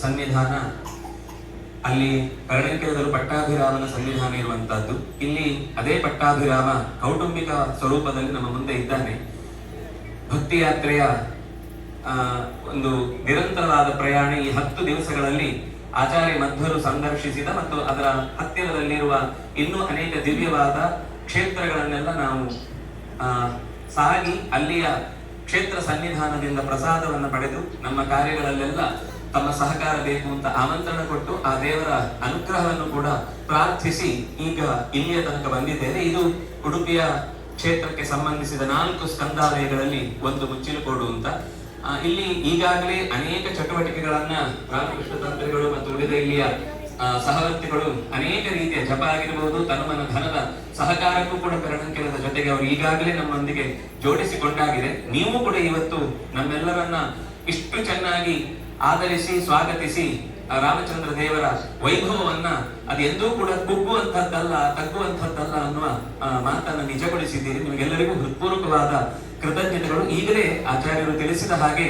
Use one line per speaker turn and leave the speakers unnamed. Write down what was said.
ಸನ್ನಿಧಾನ, ಅಲ್ಲಿ ಕರಣಕೆರೆದಲ್ಲೂ ಪಟ್ಟಾಭಿರಾಮನ ಸನ್ನಿಧಾನ ಇರುವಂತಹದ್ದು. ಇಲ್ಲಿ ಅದೇ ಪಟ್ಟಾಭಿರಾಮ ಕೌಟುಂಬಿಕ ಸ್ವರೂಪದಲ್ಲಿ ನಮ್ಮ ಮುಂದೆ ಇದ್ದಾನೆ. ಭಕ್ತಿ ಯಾತ್ರೆಯ ಒಂದು ನಿರಂತರವಾದ ಪ್ರಯಾಣ ಈ 10 ದಿವಸಗಳಲ್ಲಿ ಆಚಾರ್ಯ ಮಧ್ವರು ಸಂದರ್ಶಿಸಿದ ಮತ್ತು ಅದರ ಹತ್ತಿರದಲ್ಲಿರುವ ಇನ್ನೂ ಅನೇಕ ದಿವ್ಯವಾದ ಕ್ಷೇತ್ರಗಳನ್ನೆಲ್ಲ ನಾವು ಸಾಗಿ ಅಲ್ಲಿಯ ಕ್ಷೇತ್ರ ಸನ್ನಿಧಾನದಿಂದ ಪ್ರಸಾದವನ್ನು ಪಡೆದು ನಮ್ಮ ಕಾರ್ಯಗಳಲ್ಲೆಲ್ಲ ತಮ್ಮ ಸಹಕಾರ ಬೇಕು ಅಂತ ಆಮಂತ್ರಣ ಕೊಟ್ಟು ಆ ದೇವರ ಅನುಗ್ರಹವನ್ನು ಕೂಡ ಪ್ರಾರ್ಥಿಸಿ ಈಗ ಇಲ್ಲಿಯ ತನಕ ಬಂದಿದ್ದೇವೆ. ಇದು ಉಡುಪಿಯ ಕ್ಷೇತ್ರಕ್ಕೆ ಸಂಬಂಧಿಸಿದ 4 ಸ್ಕಂದಾಲಯಗಳಲ್ಲಿ ಒಂದು ಮುಚ್ಚಿಲಕೋಡು ಅಂತ. ಇಲ್ಲಿ ಈಗಾಗಲೇ ಅನೇಕ ಚಟುವಟಿಕೆಗಳನ್ನ ರಾಮಕೃಷ್ಣ ತಂತ್ರಿಗಳು ಮತ್ತು ಉಳಿದ ಇಲ್ಲಿಯ ಸಹವರ್ತಿಗಳು ಅನೇಕ ರೀತಿಯ ಜಪ ಆಗಿರಬಹುದು, ತನುಮನ ಧನದ ಸಹಕಾರಕ್ಕೂ ಕೂಡ ಕರಣಕೆರೆದ ಜೊತೆಗೆ ಅವರು ಈಗಾಗಲೇ ನಮ್ಮೊಂದಿಗೆ ಜೋಡಿಸಿಕೊಂಡಾಗಿದೆ. ನೀವು ಕೂಡ ಇವತ್ತು ನಮ್ಮೆಲ್ಲರನ್ನ ಇಷ್ಟು ಚೆನ್ನಾಗಿ ಆದರಿಸಿ ಸ್ವಾಗತಿಸಿ ರಾಮಚಂದ್ರ ದೇವರ ವೈಭವವನ್ನ ಅದೆಂದೂ ಕೂಡ ಕುಗ್ಗುವಂತಹದ್ದಲ್ಲ, ತಗ್ಗುವಂತಹದ್ದಲ್ಲ ಅನ್ನುವ ಮಾತನ್ನ ನಿಜಗೊಳಿಸಿದ್ದೀರಿ. ನಿಮಗೆಲ್ಲರಿಗೂ ಹೃತ್ಪೂರ್ವಕವಾದ ಕೃತಜ್ಞತೆಗಳು. ಈಗಲೇ ಆಚಾರ್ಯರು ತಿಳಿಸಿದ ಹಾಗೆ